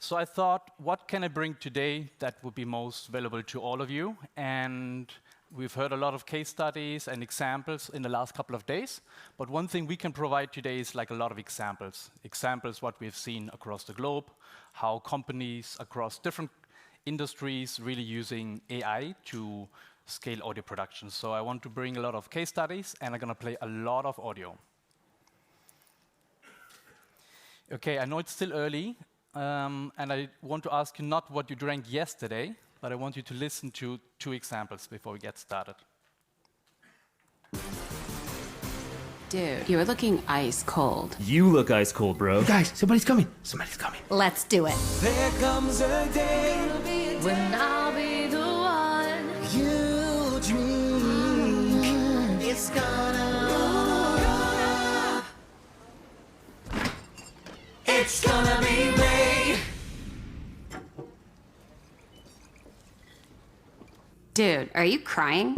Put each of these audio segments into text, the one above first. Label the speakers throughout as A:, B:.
A: So I thought, what can I bring today that would be most valuable to all of you? And we've heard a lot of case studies and examples in the last couple of days. But one thing we can provide today is like a lot of examples. Examples what we've seen across the globe, how companies across different industries really using AI to scale audio production. So I want to bring a lot of case studies, and I'm going to play a lot of audio. Okay, I know it's still early, and I want to ask you not what you drank yesterday, but I want you to listen to 2 examples before we get started.
B: Dude, you're looking ice cold.
C: You look ice cold, bro.
D: Guys, somebody's coming. Somebody's coming.
B: Let's do it.
E: There comes a day when I'll be the one you dream. It's gonna be me.
B: Dude, are you crying?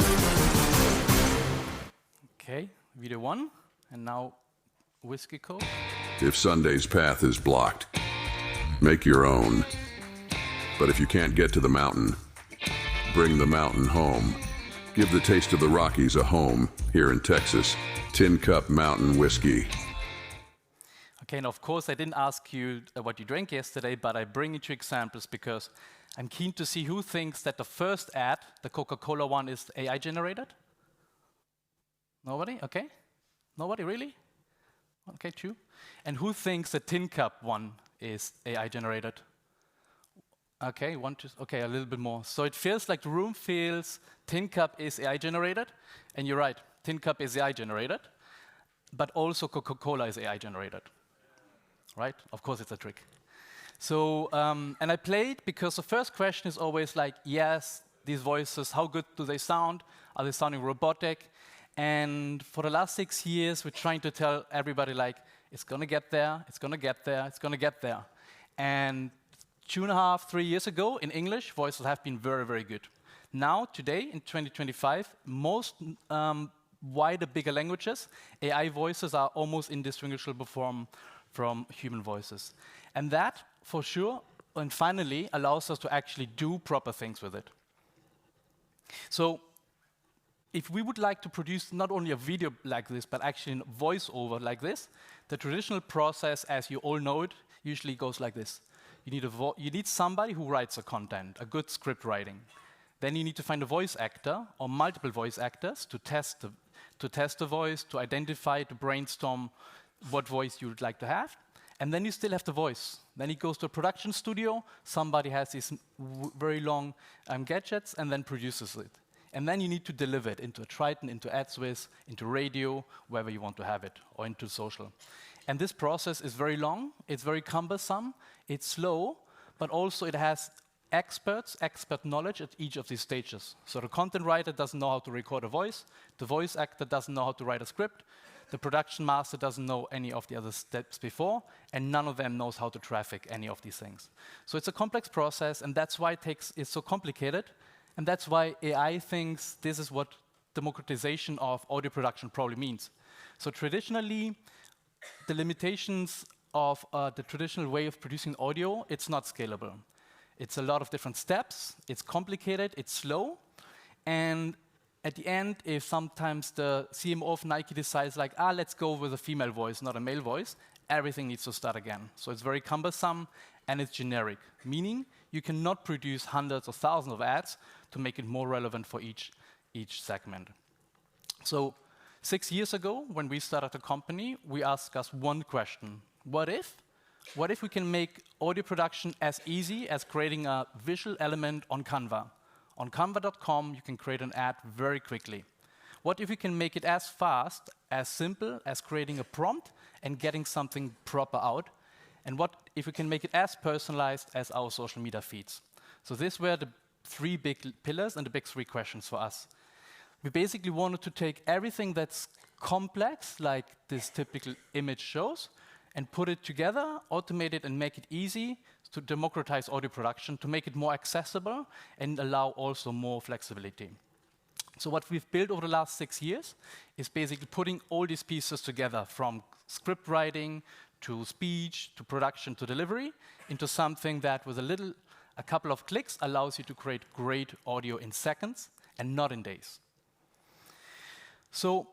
A: Okay, video 1, and now Whiskey Coke.
F: If Sunday's path is blocked, make your own. But if you can't get to the mountain, bring the mountain home. Give the taste of the Rockies a home here in Texas. Tin Cup Mountain Whiskey.
A: Okay, and of course I didn't ask you what you drank yesterday, but I bring you 2 examples because I'm keen to see who thinks that the first ad, the Coca-Cola one, is AI generated. Nobody? Okay. Nobody, really? Okay, 2. And who thinks the Tin Cup one is AI generated? Okay, 1, 2, okay, a little bit more. So it feels like the room feels Tin Cup is AI generated, and you're right, Tin Cup is AI generated, but also Coca-Cola is AI generated, right? Of course it's a trick. So, and I played because the first question is always like, yes, these voices, how good do they sound? Are they sounding robotic? And for the last 6 years, we're trying to tell everybody like, it's gonna get there, it's gonna get there, it's gonna get there. And 2.5, 3 years ago, in English, voices have been very, very good. Now, today, in 2025, most wider, bigger languages, AI voices are almost indistinguishable from human voices. And that, for sure, and finally, allows us to actually do proper things with it. So, if we would like to produce not only a video like this, but actually a voiceover like this, the traditional process, as you all know it, usually goes like this. You need somebody who writes the content, a good script writing. Then you need to find a voice actor or multiple voice actors to test the voice, to identify, to brainstorm what voice you would like to have. And then you still have the voice. Then it goes to a production studio, somebody has these very long gadgets and then produces it. And then you need to deliver it into a Triton, into AdSwiss, into radio, wherever you want to have it, or into social. And this process is very long, it's very cumbersome, it's slow, but also it has expert knowledge at each of these stages. So the content writer doesn't know how to record a voice, the voice actor doesn't know how to write a script, the production master doesn't know any of the other steps before, and none of them knows how to traffic any of these things. So it's a complex process, and that's why it's so complicated, and that's why AI thinks this is what democratization of audio production probably means. So traditionally, the limitations of the traditional way of producing audio, it's not scalable. It's a lot of different steps, it's complicated, it's slow, and at the end, if sometimes the CMO of Nike decides like, let's go with a female voice, not a male voice, everything needs to start again. So it's very cumbersome and it's generic, meaning you cannot produce hundreds or thousands of ads to make it more relevant for each segment. So 6 years ago, when we started the company, we asked us one question. What if we can make audio production as easy as creating a visual element on Canva? On canva.com, you can create an ad very quickly. What if we can make it as fast, as simple as creating a prompt and getting something proper out? And what if we can make it as personalized as our social media feeds? So these were the 3 big pillars and the big 3 questions for us. We basically wanted to take everything that's complex, like this typical image shows, and put it together, automate it, and make it easy to democratize audio production, to make it more accessible and allow also more flexibility. So what we've built over the last 6 years is basically putting all these pieces together, from script writing to speech, to production, to delivery, into something that with a couple of clicks allows you to create great audio in seconds and not in days. So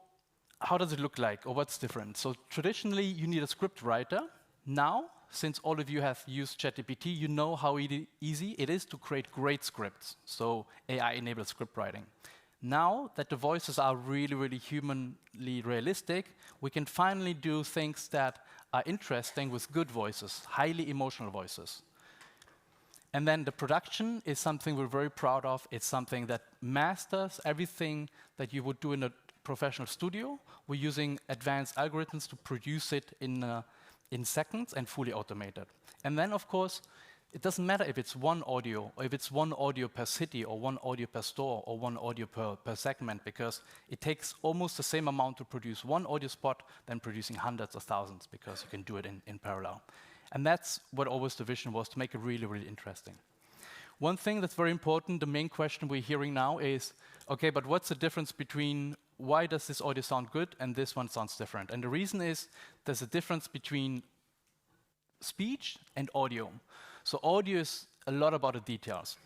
A: how does it look like, or what's different? So traditionally, you need a script writer. Now, since all of you have used ChatGPT, you know how easy it is to create great scripts. So AI-enabled script writing. Now that the voices are really, really humanly realistic, we can finally do things that are interesting with good voices, highly emotional voices. And then the production is something we're very proud of. It's something that masters everything that you would do in a professional studio. We're using advanced algorithms to produce it in seconds and fully automated. And then, of course, it doesn't matter if it's one audio, or if it's one audio per city, or one audio per store, or one audio per segment, because it takes almost the same amount to produce one audio spot than producing hundreds of thousands, because you can do it in parallel. And that's what always the vision was, to make it really, really interesting. One thing that's very important, the main question we're hearing now is, okay, but what's the difference between why does this audio sound good and this one sounds different? And the reason is there's a difference between speech and audio. So audio is a lot about the details.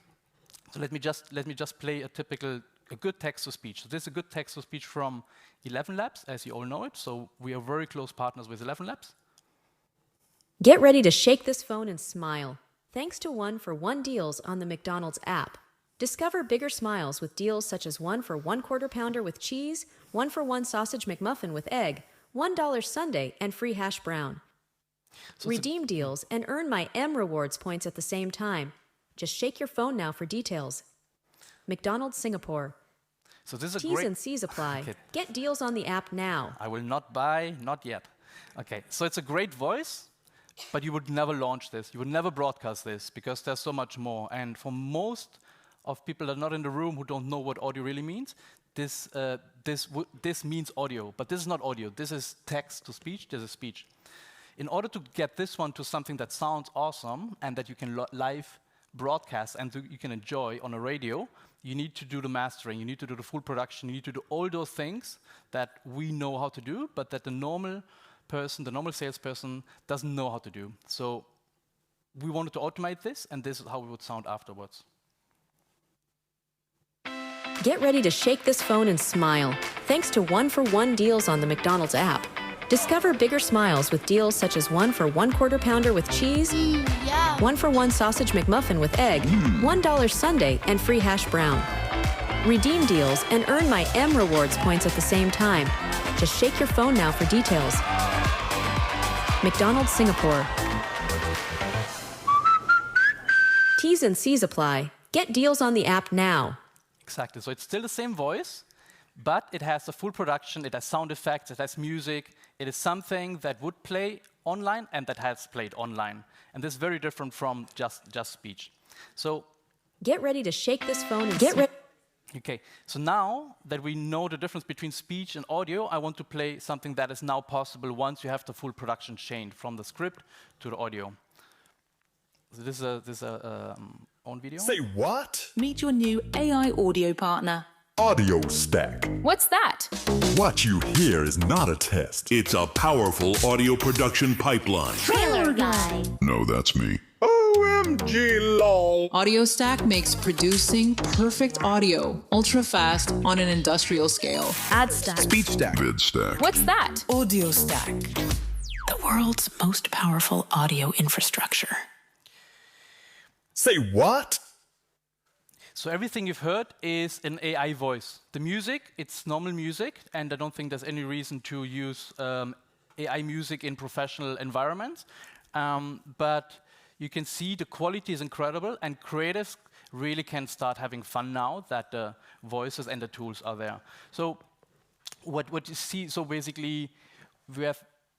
A: So let me just play a good text-to-speech. So this is a good text-to-speech from 11 Labs, as you all know it. So we are very close partners with 11 Labs.
C: Get ready to shake this phone and smile. Thanks to 1-for-1 deals on the McDonald's app. Discover bigger smiles with deals such as 1 for 1 Quarter Pounder with cheese, 1 for 1 Sausage McMuffin with egg, $1 sundae, and free hash brown. So redeem deals and earn my M Rewards points at the same time. Just shake your phone now for details. McDonald's Singapore.
A: So this is
C: T's and C's apply. Okay. Get deals on the app now.
A: I will not buy, not yet. Okay, so it's a great voice, but you would never launch this. You would never broadcast this, because there's so much more. And for most of people that are not in the room who don't know what audio really means, this means audio. But this is not audio. This is text-to-speech. This is speech. In order to get this one to something that sounds awesome and that you can live broadcast and you can enjoy on a radio, you need to do the mastering, you need to do the full production, you need to do all those things that we know how to do, but that the normal person, the normal salesperson, doesn't know how to do. So we wanted to automate this, and this is how it would sound afterwards.
C: Get ready to shake this phone and smile. Thanks to 1-for-1 deals on the McDonald's app. Discover bigger smiles with deals such as 1 for 1 Quarter Pounder with cheese, 1 for 1 Sausage McMuffin with egg, $1 sundae, and free hash brown. Redeem deals and earn my M Rewards points at the same time. Just shake your phone now for details. McDonald's Singapore. T's and C's apply. Get deals on the app now.
A: Exactly. So it's still the same voice, but it has the full production, it has sound effects, it has music. It is something that would play online and that has played online. And this is very different from just speech. So
C: get ready to shake this phone and get ready.
A: Okay, so now that we know the difference between speech and audio, I want to play something that is now possible once you have the full production chain from the script to the audio. So this is a own video.
G: Say what?
H: Meet your new AI audio partner.
G: Audio Stack.
H: What's that?
G: What you hear is not a test.
I: It's a powerful audio production pipeline.
E: Trailer guy.
F: No, that's me.
G: OMG lol.
H: Audio Stack makes producing perfect audio ultra fast on an industrial scale.
E: Ad stack.
G: Speech Stack.
F: Vid stack.
H: What's that?
J: Audio Stack. The world's most powerful audio infrastructure.
G: Say what?
A: So everything you've heard is an AI voice. The music, it's normal music, and I don't think there's any reason to use AI music in professional environments. But you can see the quality is incredible, and creatives really can start having fun now that the voices and the tools are there. So what you see, so basically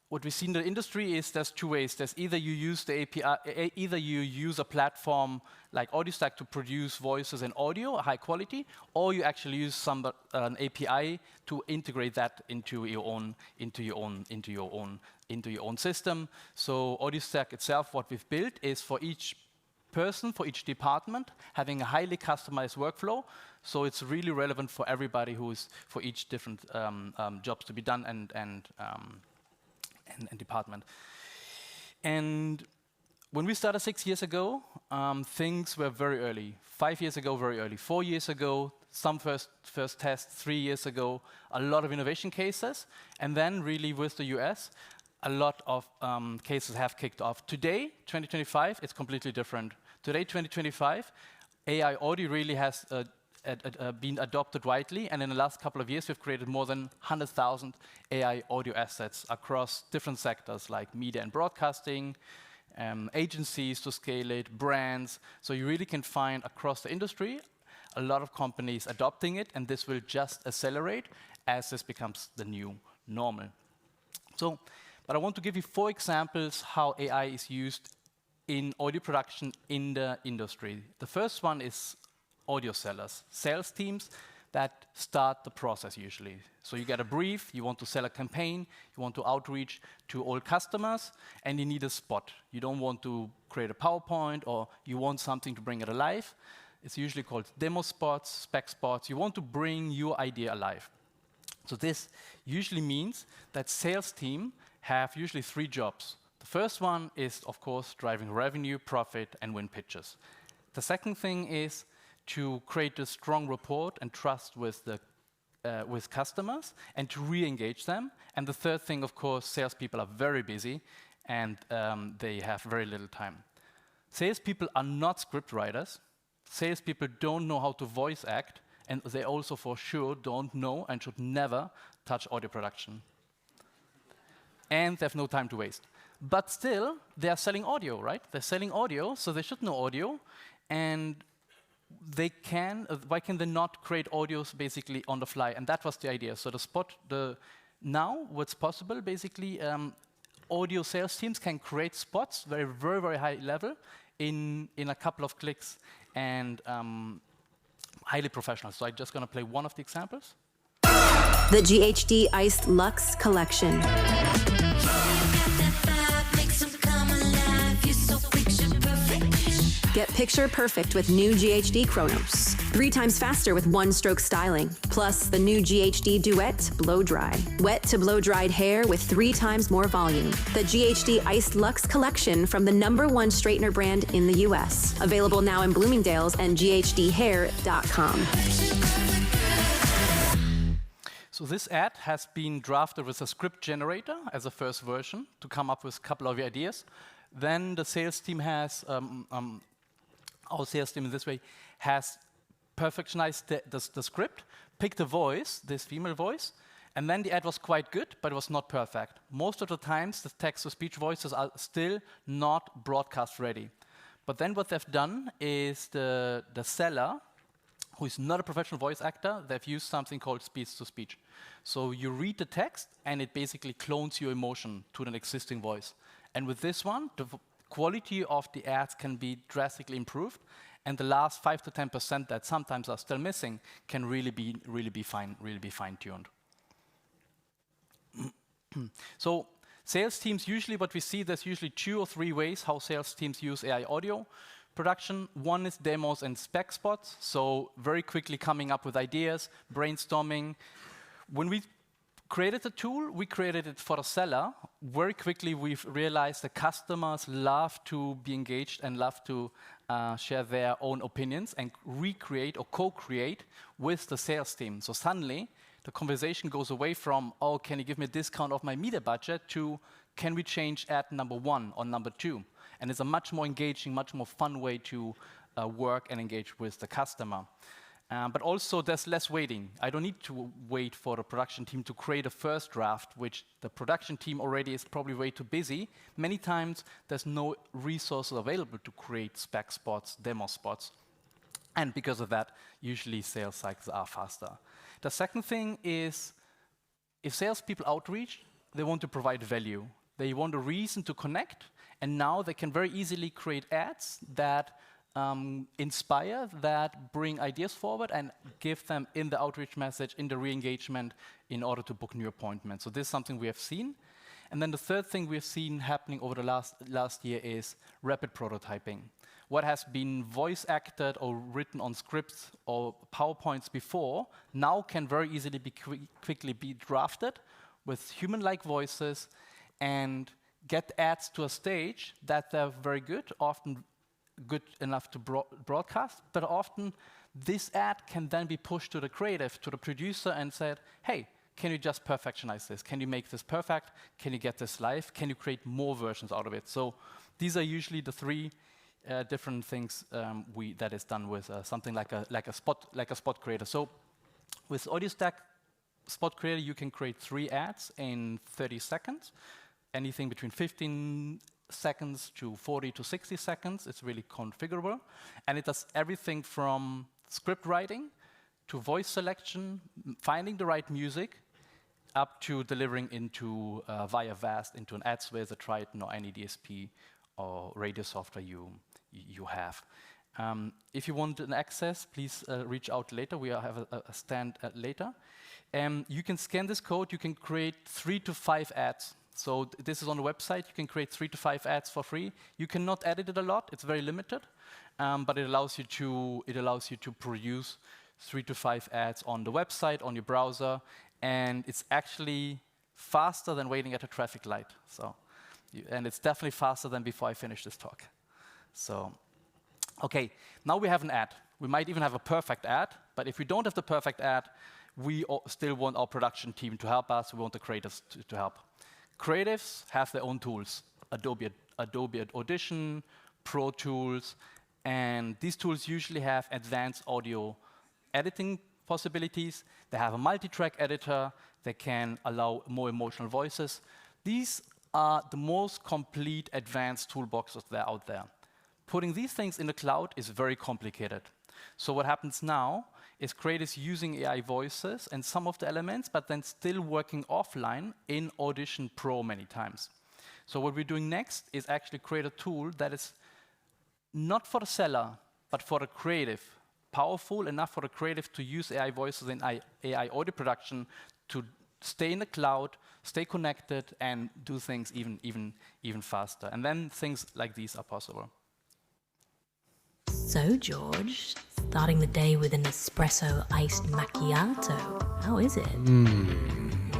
A: what we see in the industry is there's two ways. There's either you use the API, either you use a platform like AudioStack to produce voices and audio, high quality, or you actually use an API to integrate that into your own system. So AudioStack itself, what we've built is for each person, for each department, having a highly customized workflow. So it's really relevant for everybody for each different jobs to be done and department. And when we started 6 years ago, things were very early. 5 years ago, very early. 4 years ago, some first tests. 3 years ago, a lot of innovation cases. And then really with the US, a lot of cases have kicked off. Today, 2025, it's completely different. Today, 2025, AI audio really has been adopted widely, and in the last couple of years, we've created more than 100,000 AI audio assets across different sectors like media and broadcasting, agencies to scale it, brands. So you really can find across the industry a lot of companies adopting it, and this will just accelerate as this becomes the new normal. So, but I want to give you 4 examples how AI is used in audio production in the industry. The first one is audio sellers, sales teams that start the process usually. So you get a brief, you want to sell a campaign, you want to outreach to all customers, and you need a spot. You don't want to create a PowerPoint, or you want something to bring it alive. It's usually called demo spots, spec spots. You want to bring your idea alive. So this usually means that sales team have usually 3 jobs. The first one is, of course, driving revenue, profit, and win pitches. The second thing is to create a strong rapport and trust with customers and to re-engage them. And the third thing, of course, salespeople are very busy and they have very little time. Salespeople are not script writers. Salespeople don't know how to voice act, and they also for sure don't know and should never touch audio production. And they have no time to waste. But still, they are selling audio, right? They're selling audio, so they should know audio, and they can. Why can they not create audios basically on the fly? And that was the idea. So now what's possible basically, audio sales teams can create spots very, very, very high level in a couple of clicks, and highly professional. So I'm just going to play one of the examples.
C: The GHD Iced Luxe Collection. Get picture perfect with new GHD Chronos. 3 times faster with 1-stroke styling. Plus the new GHD Duet Blow Dry. Wet to blow dried hair with 3 times more volume. The GHD Iced Luxe Collection from the #1 straightener brand in the US. Available now in Bloomingdale's and ghdhair.com.
A: So this ad has been drafted with a script generator as a first version to come up with a couple of ideas. Then the sales team has, our sales team in this way, has perfectionized the script, picked a voice, this female voice, and then the ad was quite good, but it was not perfect. Most of the times, the text-to-speech voices are still not broadcast ready. But then what they've done is the seller, who is not a professional voice actor, they've used something called speech-to-speech. So you read the text, and it basically clones your emotion to an existing voice. And with this one, the quality of the ads can be drastically improved, and the last 5 to 10% that sometimes are still missing can really be fine-tuned. So sales teams, usually what we see, there's usually 2 or 3 ways how sales teams use AI audio production. One is demos and spec spots, so very quickly coming up with ideas, brainstorming. When we created the tool, we created it for the seller. Very quickly, we've realized the customers love to be engaged and love to share their own opinions and recreate or co-create with the sales team. So suddenly, the conversation goes away from, oh, can you give me a discount of my media budget, to, can we change ad number 1 or number 2? And it's a much more engaging, much more fun way to work and engage with the customer. But also, there's less waiting. I don't need to wait for the production team to create a first draft, which the production team already is probably way too busy. Many times, there's no resources available to create spec spots, demo spots. And because of that, usually sales cycles are faster. The second thing is, if salespeople outreach, they want to provide value. They want a reason to connect, and now they can very easily create ads that inspire, that bring ideas forward and give them in the outreach message, in the re-engagement, in order to book new appointments. So this is something we have seen. And then the third thing we have seen happening over the last year is rapid prototyping. What has been voice acted or written on scripts or PowerPoints before now can very easily be quickly be drafted with human-like voices and get ads to a stage that they're very good, often good enough to broadcast, but often this ad can then be pushed to the creative, to the producer, and said, hey, can you just perfectionize this? Can you make this perfect? Can you get this live? Can you create more versions out of it? So these are usually the three different things that is done with something like a spot creator. So with AudioStack Spot Creator, you can create 3 ads in 30 seconds, anything between 15 seconds to 40 to 60 seconds. It's really configurable, and it does everything from script writing to voice selection, finding the right music, up to delivering into via VAST into an AdsWizz, a Triton, or any DSP or radio software you have. If you want an access, please reach out later. We have a stand later. You can scan this code. You can create 3 to 5 ads. So this is on the website. You can create 3 to 5 ads for free. You cannot edit it a lot. It's very limited, but it allows you to produce 3 to 5 ads on the website, on your browser, and it's actually faster than waiting at a traffic light. So, and it's definitely faster than before I finish this talk. So, okay, now we have an ad. We might even have a perfect ad, but if we don't have the perfect ad, we still want our production team to help us. We want the creatives to help. Creatives have their own tools, Adobe Audition, Pro Tools, and these tools usually have advanced audio editing possibilities. They have a multi-track editor. They can allow more emotional voices. These are the most complete advanced toolboxes that are out there. Putting these things in the cloud is very complicated. So what happens now is creators using AI voices and some of the elements, but then still working offline in Audition Pro many times. So what we're doing next is actually create a tool that is not for the seller, but for the creative. Powerful enough for the creative to use AI voices in AI audio production to stay in the cloud, stay connected, and do things even faster. And then things like these are possible.
J: So, George, starting the day with an espresso iced macchiato. How is it?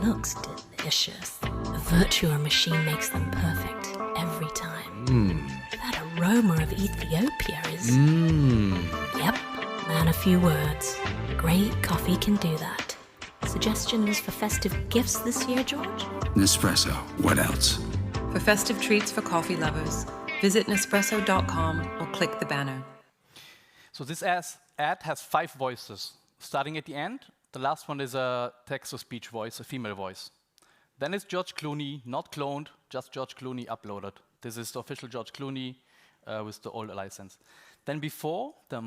J: Looks delicious. The Virtua machine makes them perfect every time. That aroma of Ethiopia is... Yep, and a few words. Great coffee can do that. Suggestions for festive gifts this year, George?
D: Nespresso. What else?
K: For festive treats for coffee lovers, visit Nespresso.com or click the banner.
A: So this ad has 5 voices. Starting at the end, the last one is a text-to-speech voice, a female voice. Then it's George Clooney, not cloned, just George Clooney uploaded. This is the official George Clooney with the old license. Then before, the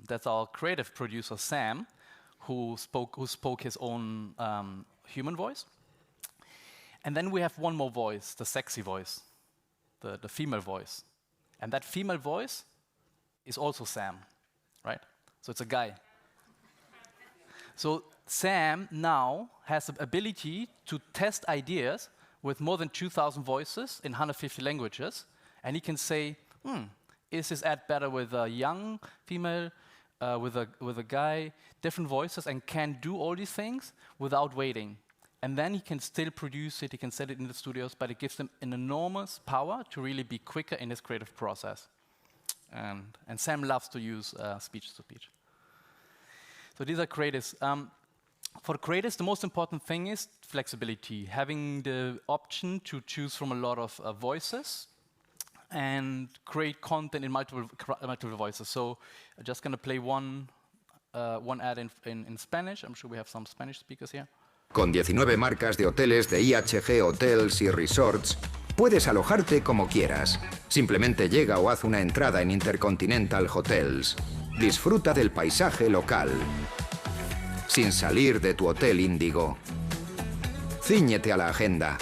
A: that's our creative producer, Sam, who spoke his own human voice. And then we have one more voice, the sexy voice, the female voice. And that female voice is also Sam, right? So it's a guy. So Sam now has the ability to test ideas with more than 2,000 voices in 150 languages, and he can say, is this ad better with a young female, with a guy, different voices, and can do all these things without waiting. And then he can still produce it, he can set it in the studios, but it gives him an enormous power to really be quicker in his creative process. And Sam loves to use speech-to-speech. So these are creatives. For the creatives, the most important thing is flexibility, having the option to choose from a lot of voices and create content in multiple voices. So I'm just going to play one ad in Spanish. I'm sure we have some Spanish speakers here.
L: Con 19 marcas de hoteles de IHG Hotels y Resorts, puedes alojarte como quieras. Simplemente llega o haz una entrada en Intercontinental Hotels. Disfruta del paisaje local, sin salir de tu hotel índigo. Cíñete a la agenda.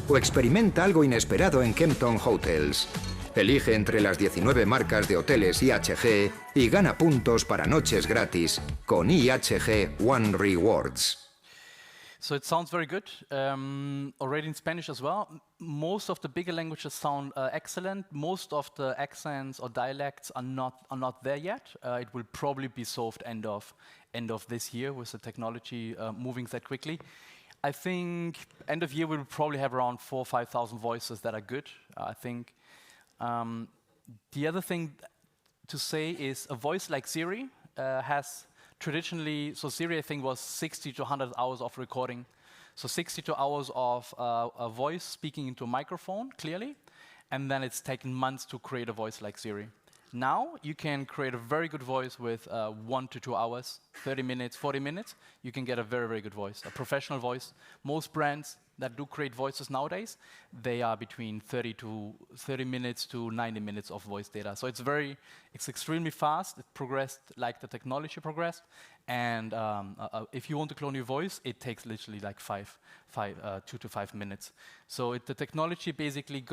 L: O experimenta algo inesperado en Kempton Hotels. Elige entre las 19 marcas de hoteles IHG y gana puntos para noches gratis con IHG One Rewards.
A: So it sounds very good, already in Spanish as well. Most of the bigger languages sound excellent. Most of the accents or dialects are not there yet. It will probably be solved end of this year with the technology moving that quickly. I think end of year we'll probably have around 4,000 or 5,000 voices that are good. I think the other thing to say is a voice like Siri has traditionally, so Siri I think was 60 to 100 hours of recording. So 62 hours of a voice speaking into a microphone clearly, and then it's taken months to create a voice like Siri. Now you can create a very good voice with 1 to 2 hours, 30 minutes, 40 minutes. You can get a very, very good voice, a professional voice. Most brands that do create voices nowadays, they are between 30 minutes to 90 minutes of voice data. So it's extremely fast. It progressed like the technology progressed. And if you want to clone your voice, it takes literally like 2 to 5 minutes. So the technology basically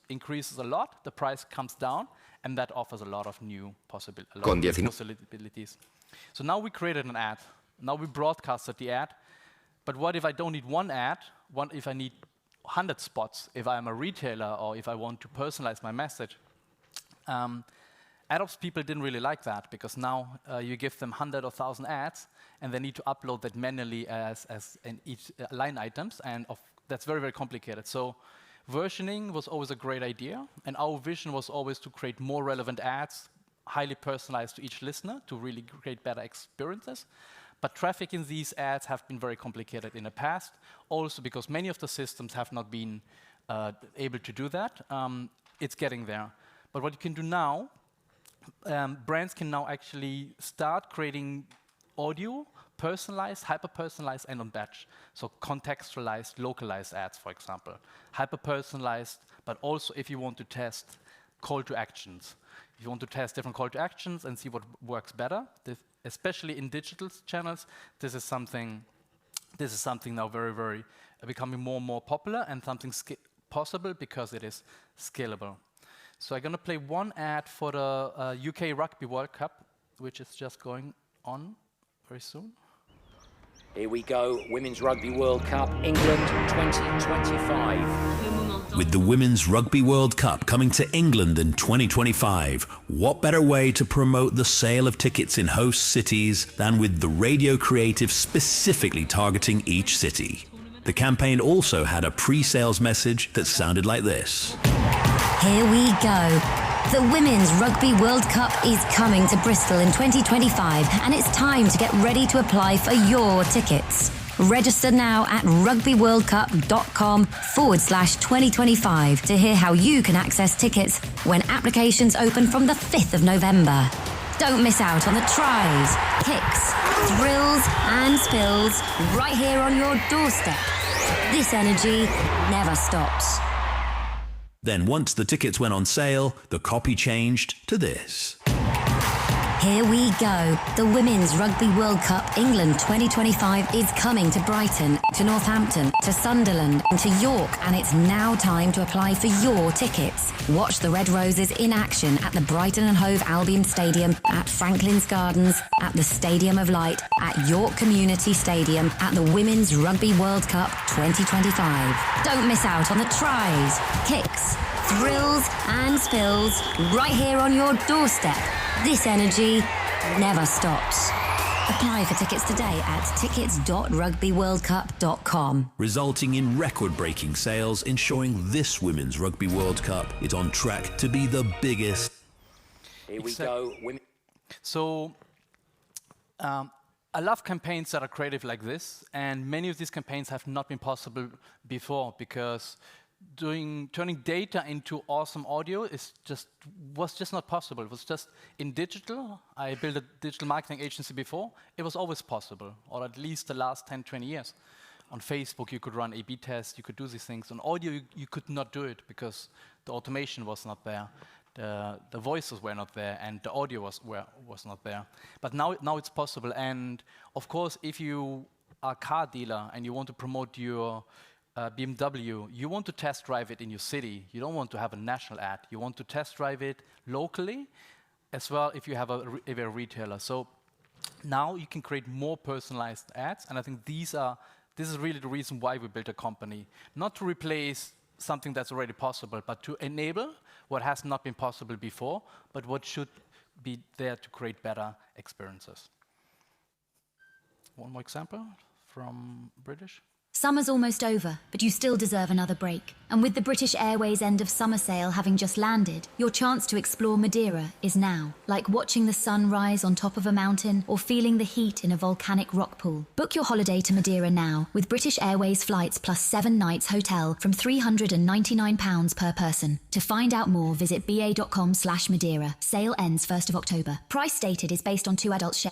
A: increases a lot, the price comes down, and that offers a lot of new possibilities. So now we created an ad. Now we broadcasted the ad. But what if I don't need one ad? What if I need 100 spots? If I'm a retailer or if I want to personalize my message? AdOps people didn't really like that because now you give them 100 or 1,000 ads and they need to upload that manually as in each line items, and that's very, very complicated. So versioning was always a great idea, and our vision was always to create more relevant ads, highly personalized to each listener to really create better experiences. But traffic in these ads have been very complicated in the past, also because many of the systems have not been able to do that. It's getting there. But what you can do now, brands can now actually start creating audio, personalized, hyper-personalized, and on batch. So contextualized, localized ads, for example. Hyper-personalized, but also if you want to test call to actions. If you want to test different call to actions and see what works better, especially in digital channels, this is something now very, very becoming more and more popular, and something possible because it is scalable. So I'm going to play one ad for the UK Rugby World Cup, which is just going on very soon.
M: Here we go, Women's Rugby World Cup, England 2025.
I: With the Women's Rugby World Cup coming to England in 2025, what better way to promote the sale of tickets in host cities than with the radio creative specifically targeting each city? The campaign also had a pre-sales message that sounded like this.
N: Here we go. The Women's Rugby World Cup is coming to Bristol in 2025, and it's time to get ready to apply for your tickets. Register now at rugbyworldcup.com/2025 to hear how you can access tickets when applications open from the 5th of November. Don't miss out on the tries, kicks, thrills and spills right here on your doorstep. This energy never stops.
I: Then once the tickets went on sale, the copy changed to this.
N: Here we go. The Women's Rugby World Cup England 2025 is coming to Brighton, to Northampton, to Sunderland and to York, and it's now time to apply for your tickets. Watch the Red Roses in action at the Brighton and Hove Albion Stadium, at Franklin's Gardens, at the Stadium of Light, at York Community Stadium, at the Women's Rugby World Cup 2025. Don't miss out on the tries, kicks, thrills and spills right here on your doorstep. This energy never stops. Apply for tickets today at tickets.rugbyworldcup.com.
I: Resulting in record-breaking sales, ensuring this Women's Rugby World Cup is on track to be the biggest.
M: Here we go.
A: So I love campaigns that are creative like this, and many of these campaigns have not been possible before because turning data into awesome audio was just not possible. It was just in digital. I built a digital marketing agency before. It was always possible, or at least the last 10, 20 years. On Facebook, you could run A/B tests, you could do these things. On audio, you could not do it because the automation was not there, the voices were not there, and the audio was not there. But now it's possible. And of course, if you are a car dealer and you want to promote your BMW, you want to test drive it in your city. You don't want to have a national ad. You want to test drive it locally as well if you have a retailer. So now you can create more personalized ads, and I think this is really the reason why we built a company. Not to replace something that's already possible, but to enable what has not been possible before, but what should be there to create better experiences. One more example from British.
N: Summer's almost over, but you still deserve another break. And with the British Airways end of summer sale having just landed, your chance to explore Madeira is now. Like watching the sun rise on top of a mountain or feeling the heat in a volcanic rock pool. Book your holiday to Madeira now with British Airways flights plus 7 nights hotel from £399 per person. To find out more, visit ba.com/Madeira. Sale ends 1st of October. Price stated is based on 2 adults share.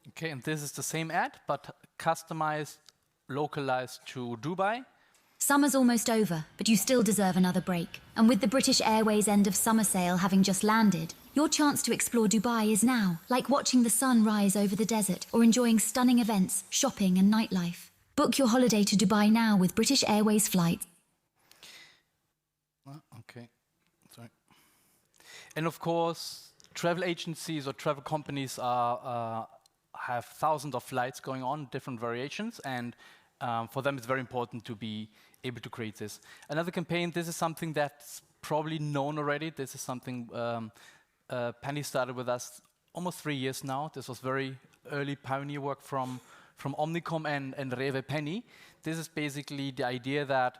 A: Okay, and this is the same ad, but customized, localized to Dubai.
N: Summer's almost over, but you still deserve another break. And with the British Airways end of summer sale having just landed, your chance to explore Dubai is now. Like watching the sun rise over the desert or enjoying stunning events, shopping and nightlife. Book your holiday to Dubai now with British Airways flights.
A: Okay, sorry. And of course, travel agencies or travel companies have thousands of flights going on, different variations, and for them it's very important to be able to create this. Another campaign, this is something that's probably known already. This is something Penny started with us almost 3 years now. This was very early pioneer work from Omnicom and Rewe Penny. This is basically the idea that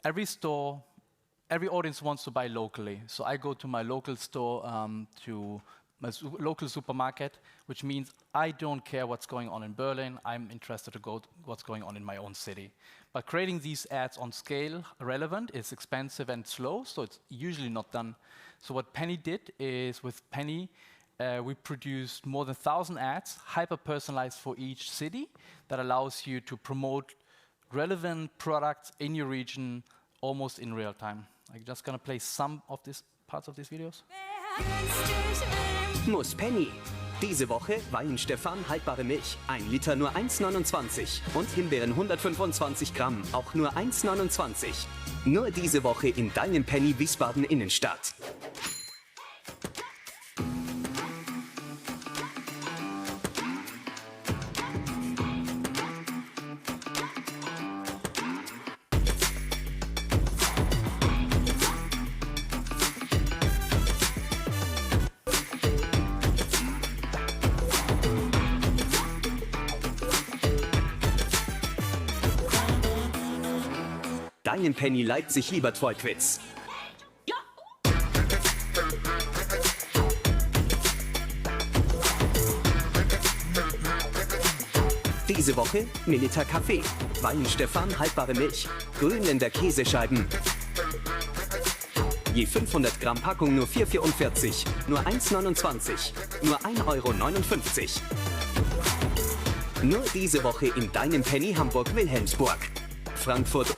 A: every store, every audience wants to buy locally. So I go to my local store, to my local supermarket, which means I don't care what's going on in Berlin. I'm interested to go to what's going on in my own city. But creating these ads on scale, relevant, is expensive and slow, so it's usually not done. So what Penny did is, with Penny, we produced more than 1,000 ads, hyper-personalized for each city, that allows you to promote relevant products in your region almost in real time. I'm just gonna play some of these parts of these videos.
O: Muss Penny. Diese Woche Weihenstephan haltbare Milch. 1 Liter nur 1,29. Und Himbeeren 125 Gramm, auch nur 1,29. Nur diese Woche in deinem Penny Wiesbaden Innenstadt. Deinem Penny Leipzig-Liebertreu-Quiz. Diese Woche Milita Kaffee, Weihenstephan haltbare Milch, Grünländer Käsescheiben. Je 500 Gramm Packung nur 4,44, nur 1,29, nur 1,59 €. Nur diese Woche in deinem Penny Hamburg-Wilhelmsburg. Frankfurt.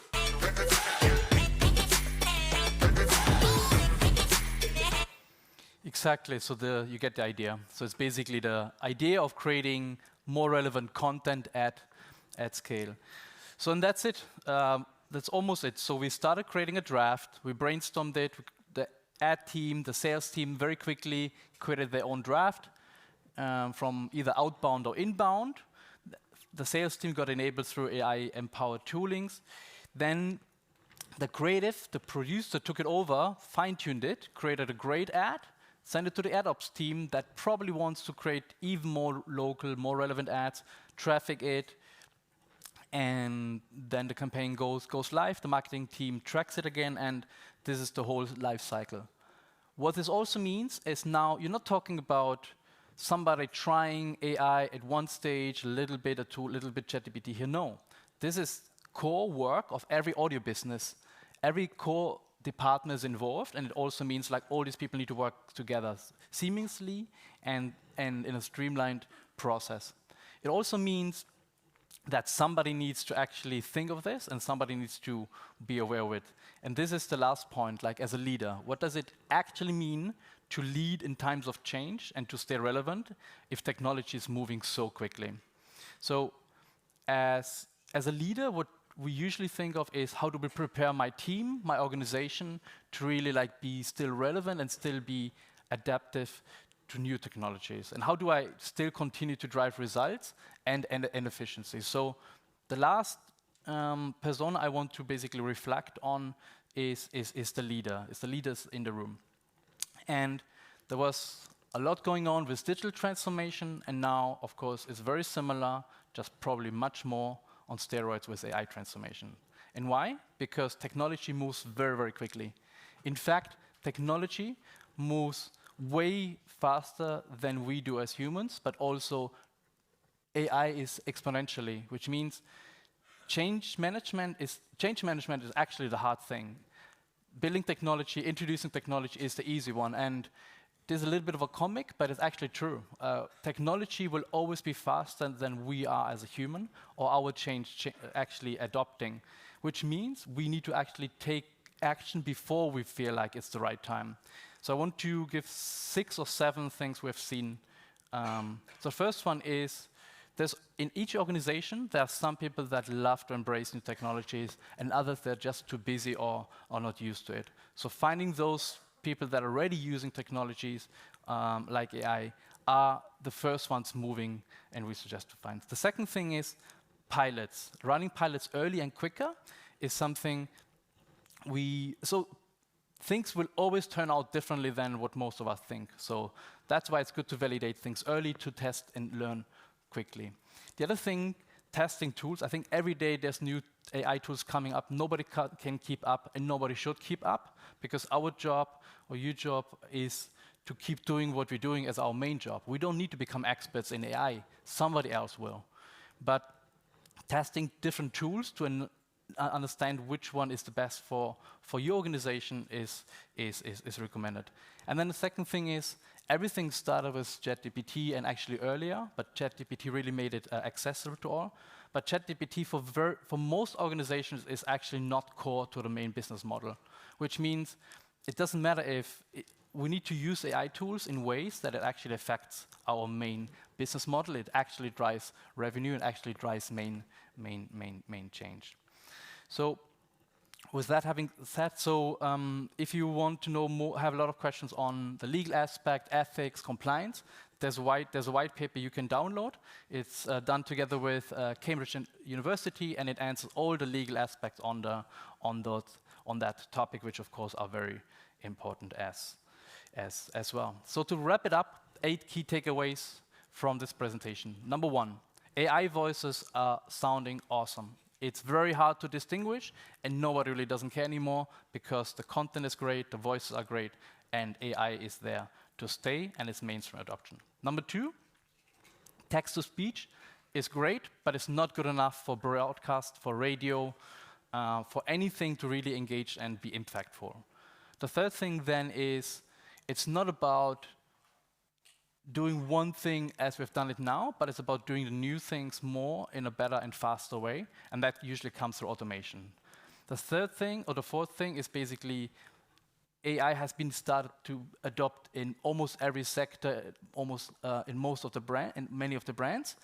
A: Exactly, so you get the idea. So it's basically the idea of creating more relevant content at scale. So and that's it. That's almost it. So we started creating a draft. We brainstormed it. The ad team, the sales team very quickly created their own draft from either outbound or inbound. The sales team got enabled through AI-empowered toolings. Then the creative, the producer took it over, fine-tuned it, created a great ad, send it to the ad ops team that probably wants to create even more local, more relevant ads, traffic it, and then the campaign goes live. The marketing team tracks it again, and this is the whole life cycle. What this also means is now you're not talking about somebody trying AI at one stage, a little bit or two, a little bit ChatGPT here. No, this is core work of every audio business. Every core department is involved, and it also means like all these people need to work together seamlessly and in a streamlined process. It also means that somebody needs to actually think of this and somebody needs to be aware of it. And this is the last point, like as a leader, what does it actually mean to lead in times of change and to stay relevant if technology is moving so quickly? So as a leader, what we usually think of is how do we prepare my team, my organization to really like be still relevant and still be adaptive to new technologies, and how do I still continue to drive results and efficiency. So the last persona I want to basically reflect on is the leader, is the leaders in the room. And there was a lot going on with digital transformation, and now, of course, it's very similar, just probably much more on steroids with AI transformation. And why? Because technology moves very, very quickly. In fact, technology moves way faster than we do as humans, but also AI is exponentially, which means change management is actually the hard thing. Building technology, introducing technology is the easy one, and there's a little bit of a comic, but it's actually true. Technology will always be faster than we are as a human, or our actually adopting, which means we need to actually take action before we feel like it's the right time. So I want to give 6 or 7 things we've seen. So the first one is, in each organization, there are some people that love to embrace new technologies, and others that are just too busy or not used to it. So finding those people that are already using technologies like AI are the first ones moving, and we suggest to find. The second thing is pilots. Running pilots early and quicker is something so things will always turn out differently than what most of us think. So that's why it's good to validate things early, to test and learn quickly. The other thing, testing tools. I think every day there's new AI tools coming up. Nobody can keep up, and nobody should keep up, because our job or your job is to keep doing what we're doing as our main job. We don't need to become experts in AI. Somebody else will. But testing different tools to understand which one is the best for your organization is recommended. And then the second thing is, everything started with ChatGPT and actually earlier, but ChatGPT really made it accessible to all. But ChatGPT for most organizations is actually not core to the main business model, which means it doesn't matter if we need to use AI tools in ways that it actually affects our main business model. It actually drives revenue and actually drives main change. So with that having said, if you want to know more, have a lot of questions on the legal aspect, ethics, compliance, there's a white paper you can download. It's done together with Cambridge University, and it answers all the legal aspects on that topic, which of course are very important as well. So to wrap it up, 8 key takeaways from this presentation. Number 1, AI voices are sounding awesome. It's very hard to distinguish, and nobody really doesn't care anymore, because the content is great, the voices are great, and AI is there to stay, and it's mainstream adoption. Number 2, text-to-speech is great, but it's not good enough for broadcast, for radio, for anything to really engage and be impactful. The third thing then is, it's not about doing one thing as we've done it now, but it's about doing the new things more in a better and faster way, and that usually comes through automation. The third thing, or the fourth thing, is basically AI has been started to adopt in almost every sector, in many of the brands.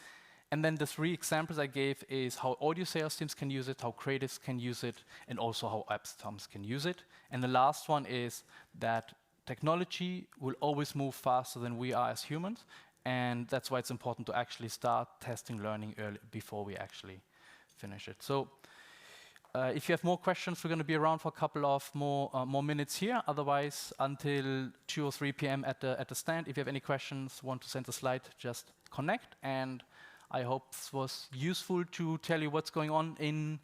A: And then the 3 examples I gave is how audio sales teams can use it, how creatives can use it, and also how apps teams can use it. And the last one is that technology will always move faster than we are as humans, and that's why it's important to actually start testing, learning early before we actually finish it. So if you have more questions, we're going to be around for a couple of more minutes here. Otherwise, until 2 or 3 p.m. at the stand. If you have any questions, want to send a slide, just connect. And I hope this was useful to tell you what's going on in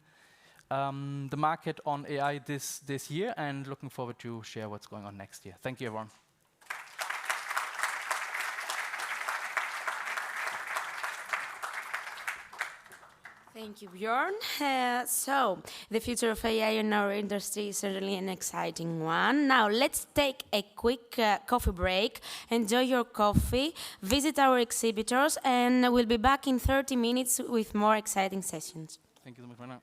A: the market on AI this year, and looking forward to share what's going on next year. Thank you, everyone.
P: Thank you, Bjorn. So, the future of AI in our industry is certainly an exciting one. Now, let's take a quick coffee break. Enjoy your coffee, visit our exhibitors, and we'll be back in 30 minutes with more exciting sessions.
A: Thank you so much for now.